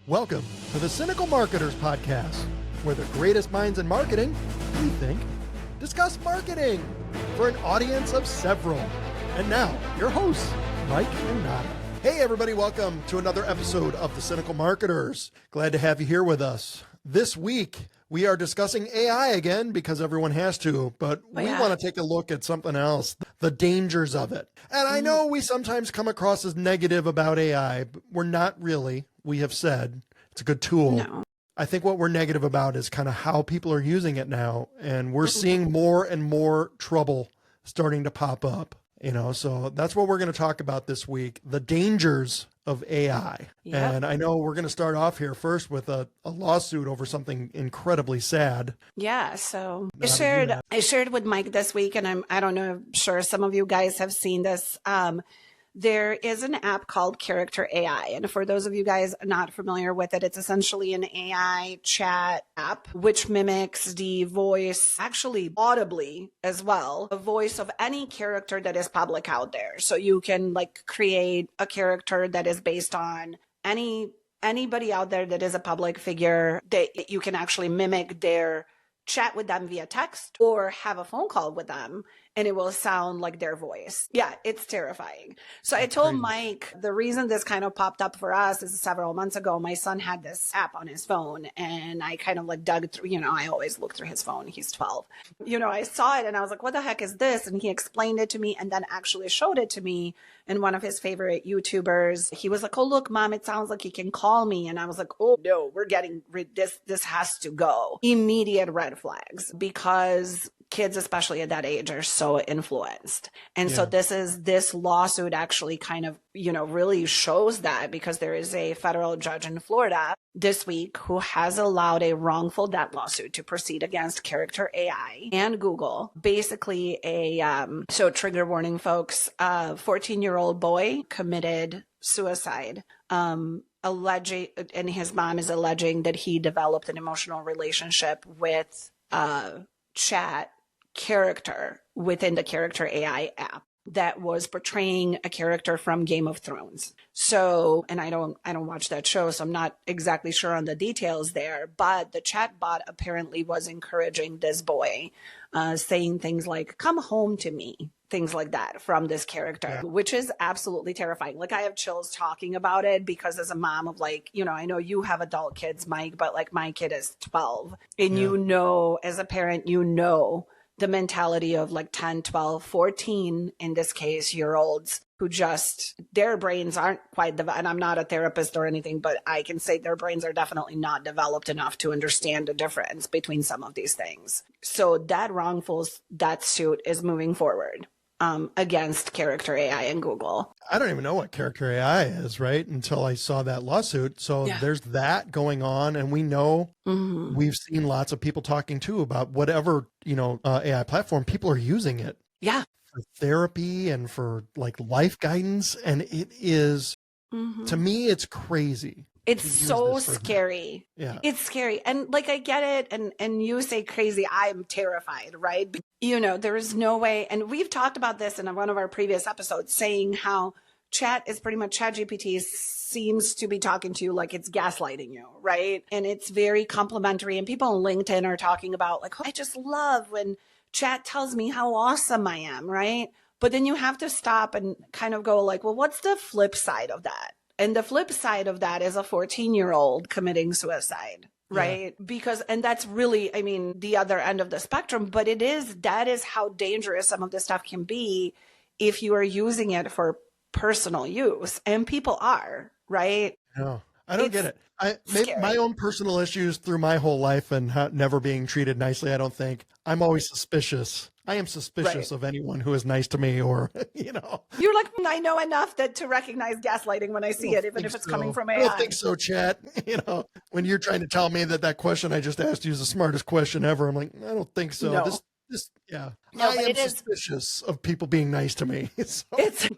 Welcome to the Cynical Marketers podcast, where the greatest minds in marketing, we think, discuss marketing for an audience of several. And now, your hosts, Mike and Nada. Hey everybody, welcome to another episode of the Cynical Marketers. Glad to have you here with us. This week, we are discussing AI again because everyone has to, but we want to take a look at something else, the dangers of it. And I know we sometimes come across as negative about AI, but we're not really. We have said it's a good tool. No. I think what we're negative about is kind of how people are using it now. And we're seeing more and more trouble starting to pop up, so that's what we're going to talk about this week, the dangers of AI. Yep. And I know we're going to start off here first with a lawsuit over something incredibly sad. Yeah, so I shared with Mike this week, and I don't know, I'm sure some of you guys have seen this. There is an app called Character.AI, and for those of you guys not familiar with it, it's essentially an AI chat app which mimics the voice, actually audibly as well, a voice of any character that is public out there. So you can create a character that is based on anybody out there that is a public figure, that you can actually mimic their chat with them via text or have a phone call with them and it will sound like their voice. Yeah, it's terrifying. So I told Mike, the reason this kind of popped up for us is several months ago, my son had this app on his phone and I kind of dug through, I always look through his phone. He's 12. I saw it and I was like, what the heck is this? And he explained it to me and then actually showed it to me. And one of his favorite YouTubers, he was like, oh, look, Mom, it sounds like he can call me. And I was like, oh, no, we're getting this. This has to go. Immediate red flags, because kids, especially at that age, are so influenced. And so this lawsuit actually kind of, really shows that, because there is a federal judge in Florida this week who has allowed a wrongful death lawsuit to proceed against Character.AI and Google. Basically so trigger warning, folks, a 14-year-old boy committed suicide. Alleging, and his mom is alleging that he developed an emotional relationship with chat character within the Character.AI app that was portraying a character from Game of Thrones. So, and I don't watch that show, so I'm not exactly sure on the details there, but the chatbot apparently was encouraging this boy, saying things like, come home to me, things like that from this character, which is absolutely terrifying. I have chills talking about it, because as a mom of I know you have adult kids, Mike, but my kid is 12 and as a parent, the mentality of 10, 12, 14, in this case, year olds who just, their brains aren't quite developed. And I'm not a therapist or anything, but I can say their brains are definitely not developed enough to understand the difference between some of these things. So that wrongful death suit is moving forward against Character.AI and Google. I don't even know what Character.AI is, right? Until I saw that lawsuit. So there's that going on. And we know we've seen lots of people talking too about whatever, AI platform, people are using it. Yeah. For therapy and for life guidance. And it is, to me, it's crazy. It's so scary. Yeah. It's scary. And I get it. And you say crazy, I'm terrified, right? There is no way. And we've talked about this in one of our previous episodes, saying how ChatGPT seems to be talking to you like it's gaslighting you, right? And it's very complimentary. And people on LinkedIn are talking about I just love when chat tells me how awesome I am, right? But then you have to stop and kind of go well, what's the flip side of that? And the flip side of that is a 14-year-old committing suicide, right? Yeah. And that's really, the other end of the spectrum, but that is how dangerous some of this stuff can be if you are using it for personal use. And people are, right? No, I don't get it. My own personal issues through my whole life and never being treated nicely, I don't think. I'm always suspicious. I am suspicious of anyone who is nice to me, or, You're like, I know enough to recognize gaslighting when I see it, even if it's coming from AI. I don't think so, chat. When you're trying to tell me that question I just asked you is the smartest question ever, I'm like, I don't think so. No. I am suspicious of people being nice to me. So.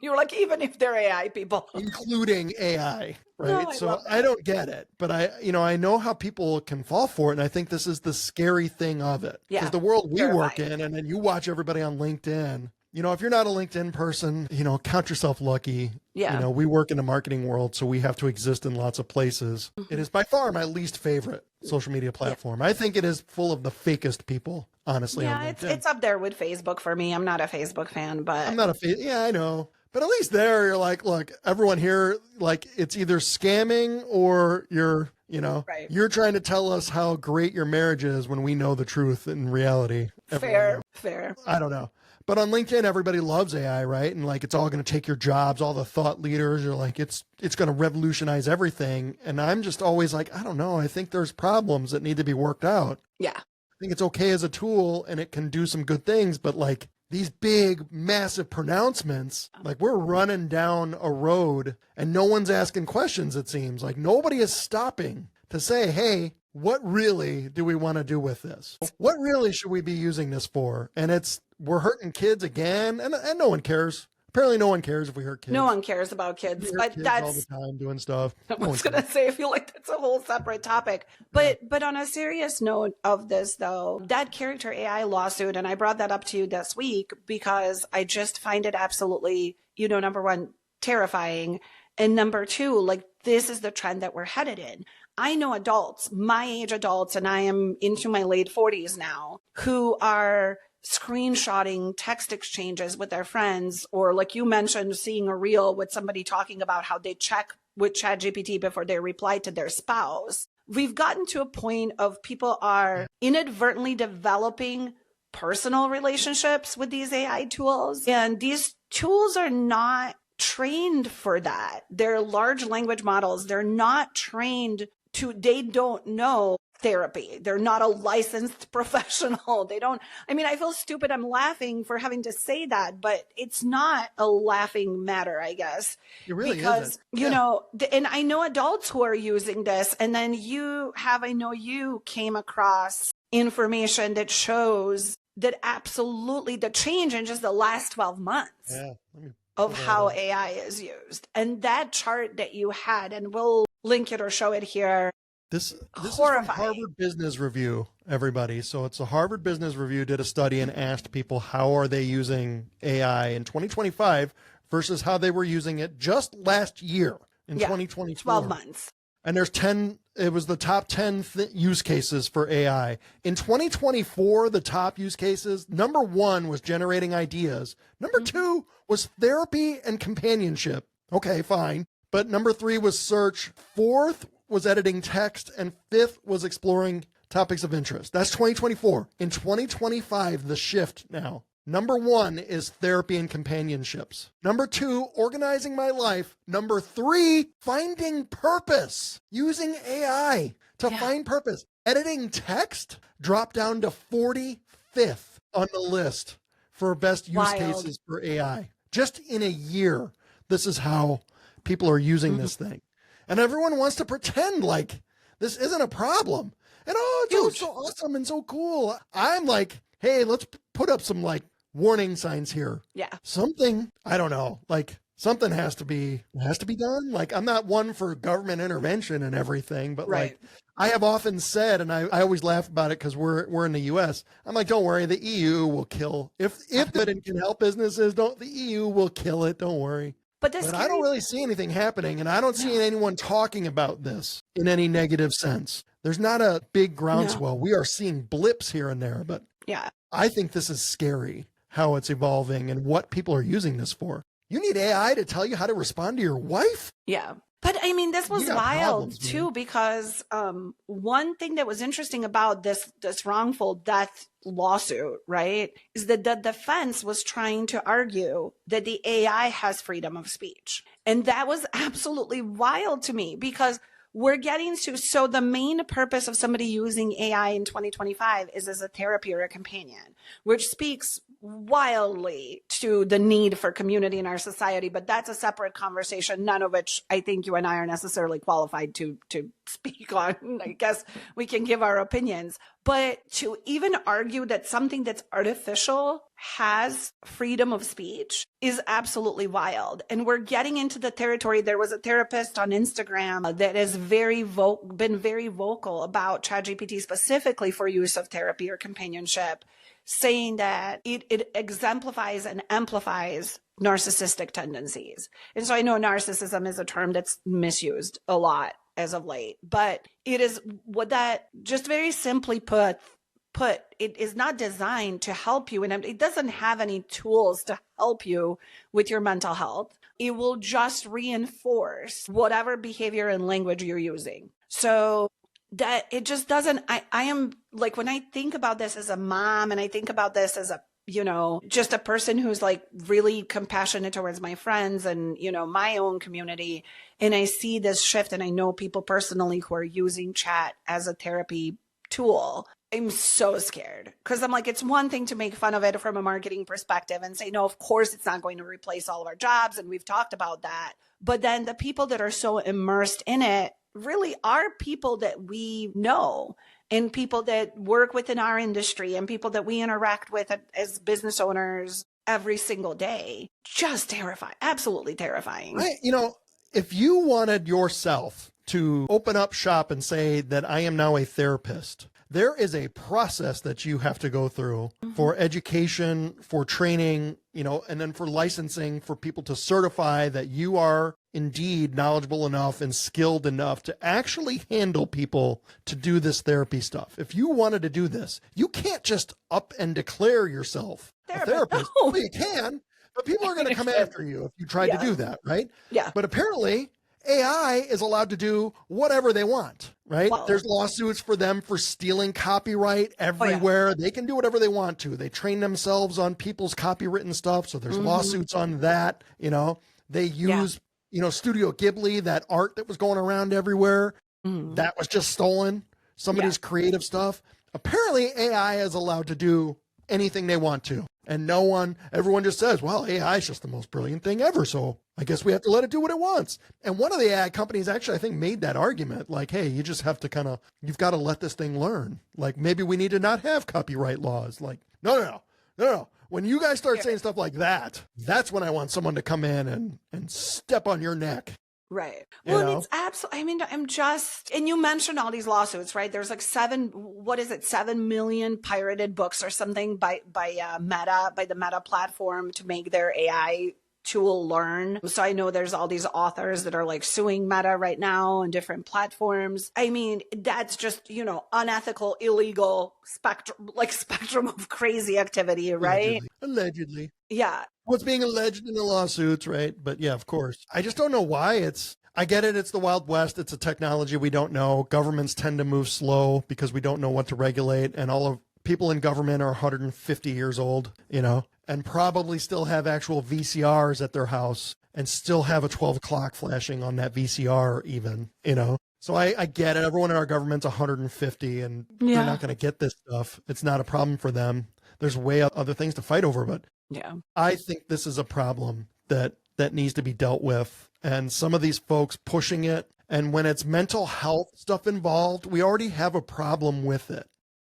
You're like, even if they're AI people. Including AI, right? No, so I don't get it, but I know how people can fall for it. And I think this is the scary thing of it. Because the world we work in, and then you watch everybody on LinkedIn, if you're not a LinkedIn person, count yourself lucky. Yeah. We work in the marketing world, so we have to exist in lots of places. Mm-hmm. It is by far my least favorite social media platform. Yeah. I think it is full of the fakest people, honestly. Yeah, it's up there with Facebook for me. I'm not a Facebook fan, but I'm not yeah, I know. But at least there you're like, look, everyone here, like it's either scamming or you're right. You're trying to tell us how great your marriage is when we know the truth in reality. Fair. I don't know. But on LinkedIn, everybody loves AI, right? And like, it's all going to take your jobs. All the thought leaders are like, it's going to revolutionize everything. And I'm just always like, I don't know. I think there's problems that need to be worked out. Yeah. I think it's okay as a tool and it can do some good things, but like these big, massive pronouncements, like we're running down a road and no one's asking questions, it seems. Like nobody is stopping to say, hey, what really do we want to do with this? What really should we be using this for? And we're hurting kids again, and no one cares. Apparently no one cares if we hurt kids. No one cares about kids, but kids that's all the time doing stuff. I was going to say, I feel like that's a whole separate topic. But on a serious note of this, though, that Character AI lawsuit, and I brought that up to you this week because I just find it absolutely, number one, terrifying. And number two, like this is the trend that we're headed in. I know adults, my age adults, and I am into my late 40s now, who are screenshotting text exchanges with their friends, or like you mentioned, seeing a reel with somebody talking about how they check with ChatGPT before they reply to their spouse. We've gotten to a point of people are inadvertently developing personal relationships with these AI tools. And these tools are not trained for that. They're large language models. They're not trained they don't know therapy. They're not a licensed professional. I feel stupid. I'm laughing for having to say that, but it's not a laughing matter, I guess. It really because, isn't. And I know adults who are using this. And then I know you came across information that shows that absolutely the change in just the last 12 months of how AI is used. And that chart that you had, and we'll link it or show it here. This is from Harvard Business Review, everybody. So it's a Harvard Business Review did a study and asked people how are they using AI in 2025 versus how they were using it just last year in 2024. 12 months. And it was the top 10 use cases for AI. In 2024, the top use cases, number 1 was generating ideas. Number 2 was therapy and companionship. Okay, fine. But number 3 was search. 4th was editing text. And 5th was exploring topics of interest. That's 2024. In 2025, the shift now. Number 1 is therapy and companionships. Number 2, organizing my life. Number 3, finding purpose. Using AI to find purpose. Editing text dropped down to 45th on the list for best use cases for AI. Just in a year, this is how people are using this thing. And everyone wants to pretend like this isn't a problem. And it's so awesome and so cool. I'm like, hey, let's put up some like warning signs here. Yeah. Something, I don't know, like something has to be done. Like I'm not one for government intervention and everything, but like I have often said, and I always laugh about it because we're in the US. I'm like, don't worry, the EU will kill. If it can help businesses, the EU will kill it. Don't worry. But I don't really see anything happening, and I don't see anyone talking about this in any negative sense. There's not a big groundswell. No. We are seeing blips here and there, but I think this is scary, how it's evolving and what people are using this for. You need AI to tell you how to respond to your wife? Yeah. But I mean, this was wild too, because one thing that was interesting about this wrongful death lawsuit, right, is that the defense was trying to argue that the AI has freedom of speech. And that was absolutely wild to me because we're getting to, so the main purpose of somebody using AI in 2025 is as a therapy or a companion, which speaks wildly to the need for community in our society. But that's a separate conversation, none of which I think you and I are necessarily qualified to speak on. I guess we can give our opinions. But to even argue that something that's artificial has freedom of speech is absolutely wild. And we're getting into the territory. There was a therapist on Instagram that has been very vocal about ChatGPT specifically for use of therapy or companionship, saying that it exemplifies and amplifies narcissistic tendencies. And so I know narcissism is a term that's misused a lot as of late, but it is what that, just very simply put, it is not designed to help you, and it doesn't have any tools to help you with your mental health. It will just reinforce whatever behavior and language you're using. So that it just doesn't, I am like, when I think about this as a mom, and I think about this as a, just a person who's like really compassionate towards my friends and, my own community. And I see this shift, and I know people personally who are using chat as a therapy tool. I'm so scared, because I'm like, it's one thing to make fun of it from a marketing perspective and say, no, of course it's not going to replace all of our jobs. And we've talked about that. But then the people that are so immersed in it really are people that we know, and people that work within our industry, and people that we interact with as business owners every single day. Just terrifying. Absolutely terrifying. If you wanted yourself to open up shop and say that I am now a therapist, there is a process that you have to go through for education, for training, and then for licensing, for people to certify that you are indeed knowledgeable enough and skilled enough to actually handle people to do this therapy stuff. If you wanted to do this, you can't just up and declare yourself a therapist. No. Well, you can, but people are going to come after you if you tried to do that, right? Yeah. But apparently AI is allowed to do whatever they want, right? Well, there's lawsuits for them for stealing copyright everywhere. They can do whatever they want to. They train themselves on people's copywritten stuff. So there's lawsuits on that. They use, Studio Ghibli, that art that was going around everywhere. That was just stolen. Somebody's creative stuff. Apparently AI is allowed to do anything they want to. And everyone just says, well, AI is just the most brilliant thing ever. So I guess we have to let it do what it wants. And one of the AI companies actually, I think, made that argument. Like, hey, you just have to you've got to let this thing learn. Like, maybe we need to not have copyright laws. Like, no. When you guys start saying stuff like that, that's when I want someone to come in and step on your neck. Right. Well, it's absolutely, and you mentioned all these lawsuits, right? There's like 7 million pirated books or something by Meta, by the Meta platform to make their AI tool learn. So I know there's all these authors that are like suing Meta right now on different platforms. That's just, unethical, illegal spectrum of crazy activity, right? Allegedly. Yeah. What's being alleged in the lawsuits, right? But yeah, of course. I just don't know why I get it. It's the Wild West. It's a technology we don't know. Governments tend to move slow because we don't know what to regulate. And all of people in government are 150 years old, and probably still have actual VCRs at their house and still have a 12 o'clock flashing on that VCR even, So I get it. Everyone in our government's 150 and they're not going to get this stuff. It's not a problem for them. There's way other things to fight over, but I think this is a problem that needs to be dealt with. And some of these folks pushing it, and when it's mental health stuff involved, we already have a problem with it.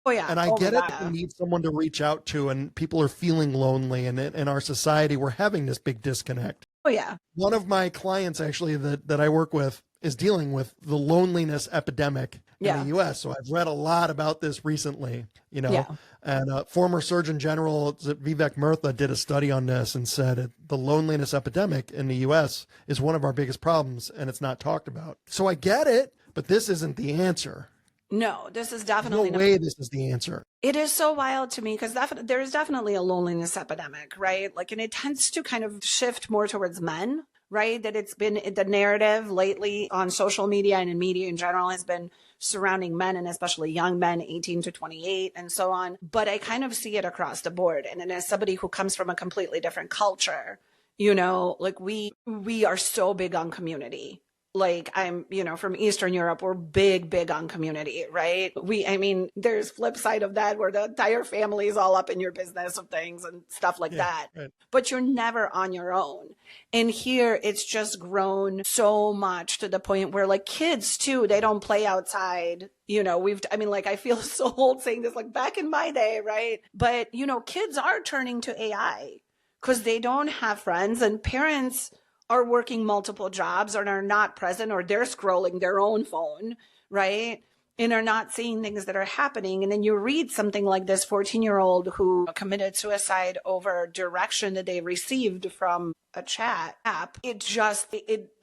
Oh, yeah. And I get it. We need someone to reach out to, and people are feeling lonely, and in our society, we're having this big disconnect. Oh, yeah. One of my clients actually that I work with is dealing with the loneliness epidemic in the U.S. So I've read a lot about this recently, and former Surgeon General Vivek Murtha did a study on this and said the loneliness epidemic in the U.S. is one of our biggest problems, and it's not talked about. So I get it, but this isn't the answer. No, this is definitely no way this is the answer. It is so wild to me because there is definitely a loneliness epidemic, right? And it tends to kind of shift more towards men, right? That it's been the narrative lately on social media and in media in general has been surrounding men, and especially young men, 18 to 28 and so on. But I kind of see it across the board. And then as somebody who comes from a completely different culture, we are so big on community. I'm, from Eastern Europe, we're big on community, right? There's flip side of that where the entire family is all up in your business of things and stuff like that, right. But you're never on your own. And here it's just grown so much to the point where kids too, they don't play outside. I feel so old saying this, back in my day, right? But, kids are turning to AI because they don't have friends, and parents are working multiple jobs or are not present, or they're scrolling their own phone, right? and are not seeing things that are happening. And then you read something like this 14-year-old who committed suicide over direction that they received from a chat app. It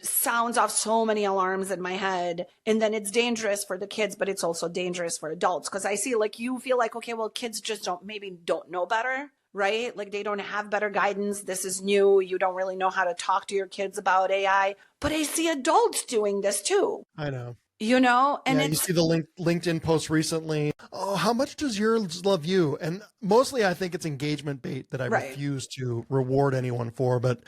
sounds off so many alarms in my head. And then it's dangerous for the kids, but it's also dangerous for adults. Because I see, like, you feel like, okay, well, kids just don't know better. Right? Like, they don't have better guidance. This is new. You don't really know how to talk to your kids about AI. But I see adults doing this too. I know. And you see the LinkedIn post recently. Oh, how much does yours love you? And mostly I think it's engagement bait that I refuse to reward anyone for. But,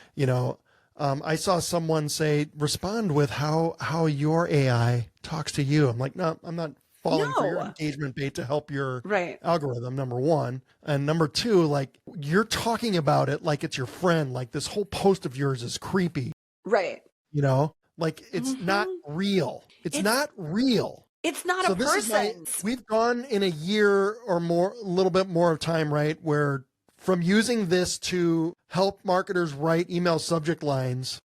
I saw someone say, respond with how your AI talks to you. I'm like, no, I'm not falling for your engagement bait to help your algorithm, number one. And number two, like, you're talking about it like it's your friend. Like, this whole post of yours is creepy. Right. Like, it's not real. It's not real. It's not a person. We've gone in a year or more, a little bit more of time, right? Where from using this to help marketers write email subject lines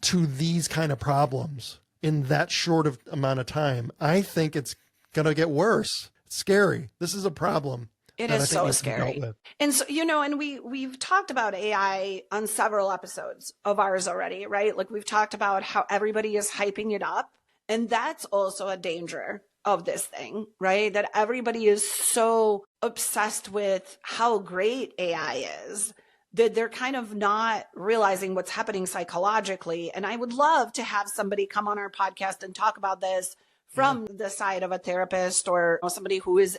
to these kind of problems in that short of amount of time, I think it's going to get worse. It's scary. This is a problem. It is so scary. And so, and we've talked about AI on several episodes of ours already, right? Like, we've talked about how everybody is hyping it up. And that's also a danger of this thing, right? That everybody is so obsessed with how great AI is that they're kind of not realizing what's happening psychologically. And I would love to have somebody come on our podcast and talk about this from the side of a therapist or somebody who's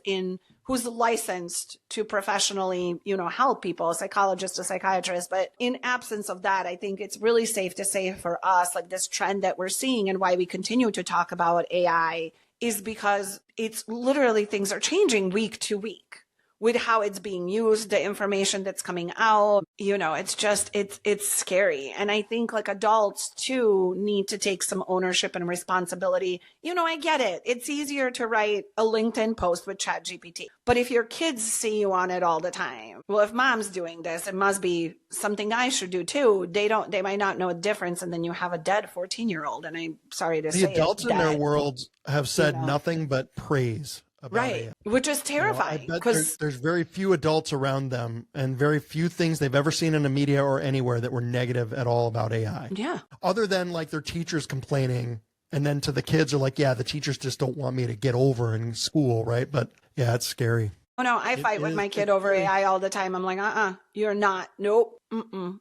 licensed to professionally, help people, a psychologist, a psychiatrist. But in absence of that, I think it's really safe to say for us, like, this trend that we're seeing and why we continue to talk about AI is because it's literally, things are changing week to week with how it's being used, the information that's coming out. It's scary. And I think, like, adults too need to take some ownership and responsibility. I get it. It's easier to write a LinkedIn post with ChatGPT. But if your kids see you on it all the time, well, if mom's doing this, it must be something I should do too. They might not know a difference. And then you have a dead 14-year-old. And I'm sorry to say, the adults in their worlds have said nothing but praise. Right. Which is terrifying, because there's very few adults around them and very few things they've ever seen in the media or anywhere that were negative at all about AI. Yeah. Other than, like, their teachers complaining, and then to the kids are like, yeah, the teachers just don't want me to get over in school. Right. But yeah, it's scary. Oh no, I fight with my kid over AI all the time. I'm like, you're not. Nope.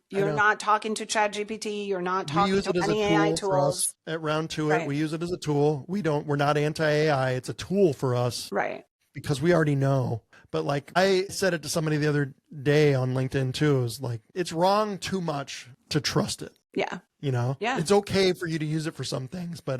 You're not talking to ChatGPT. You're not talking to any AI tools. At Round 2, we use it as a tool. We're not anti-AI. It's a tool for us. Right. Because we already know. But, like, I said it to somebody the other day on LinkedIn too. It was like, it's wrong too much to trust it. Yeah. Yeah. It's okay for you to use it for some things, but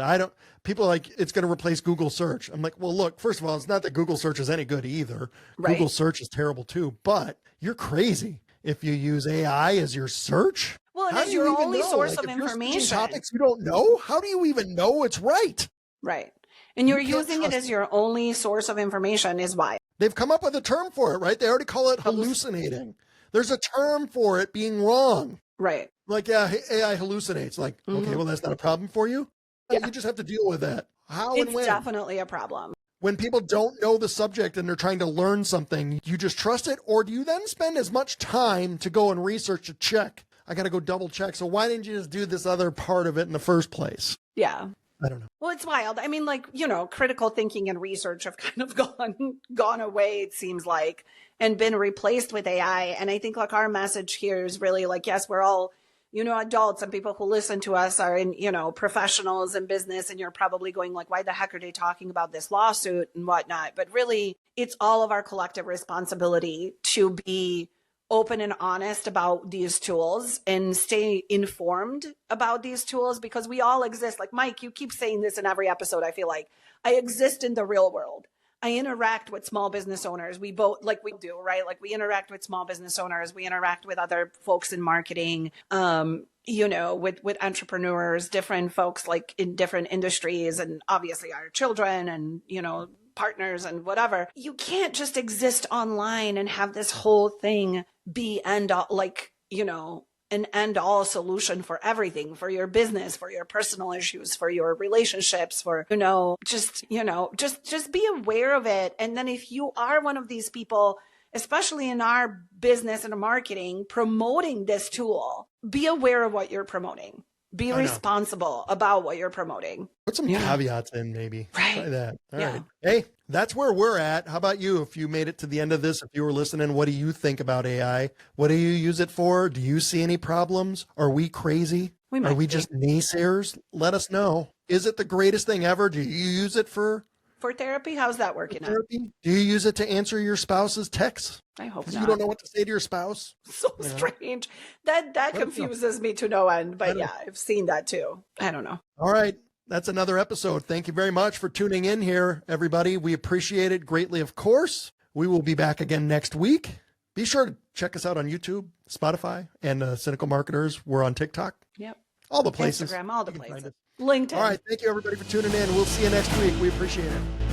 people are like, it's going to replace Google search. I'm like, well, look, first of all, it's not that Google search is any good either. Right. Google search is terrible too, but you're crazy if you use AI as your search. Well, and as your only source of information. Topics you don't know? How do you even know it's right? Right. And you're using it as your only source of information is why. They've come up with a term for it, right? They already call it hallucinating. There's a term for it being wrong. Right. Like, yeah, AI hallucinates. Like, okay, well, that's not a problem for you. Yeah. You just have to deal with that. How and when? It's definitely a problem. When people don't know the subject and they're trying to learn something, you just trust it? Or do you then spend as much time to go and research to check? I got to go double check. So why didn't you just do this other part of it in the first place? Yeah. I don't know. Well, it's wild. I mean, like, critical thinking and research have kind of gone away, it seems like, and been replaced with AI. And I think, like, our message here is really like, yes, we're all, adults, and people who listen to us are in, professionals in business, and you're probably going like, why the heck are they talking about this lawsuit and whatnot? But really, it's all of our collective responsibility to be open and honest about these tools and stay informed about these tools, because we all exist. Like, Mike, you keep saying this in every episode. I feel like I exist in the real world. I interact with small business owners. We both, like we do, right? Like, we interact with small business owners. We interact with other folks in marketing, with entrepreneurs, different folks, like, in different industries, and obviously our children and, partners and whatever. You can't just exist online and have this whole thing be and an end all solution for everything, for your business, for your personal issues, for your relationships, for, just be aware of it. And then if you are one of these people, especially in our business and marketing, promoting this tool, be aware of what you're promoting. Be responsible about what you're promoting. Put some caveats in, maybe. Right. Try that. All right. Hey, that's where we're at. How about you? If you made it to the end of this, if you were listening, what do you think about AI? What do you use it for? Do you see any problems? Are we crazy? Are we just naysayers? Let us know. Is it the greatest thing ever? Do you use it for therapy? How's that working out? Do you use it to answer your spouse's texts? I hope not. You don't know what to say to your spouse. So strange. That confuses me to no end. But yeah, I've seen that too. I don't know. All right. That's another episode. Thank you very much for tuning in here, everybody. We appreciate it greatly, of course. We will be back again next week. Be sure to check us out on YouTube, Spotify, and Cynical Marketers. We're on TikTok. Yep. All the places. Instagram, all the places. LinkedIn. All right. Thank you, everybody, for tuning in. We'll see you next week. We appreciate it.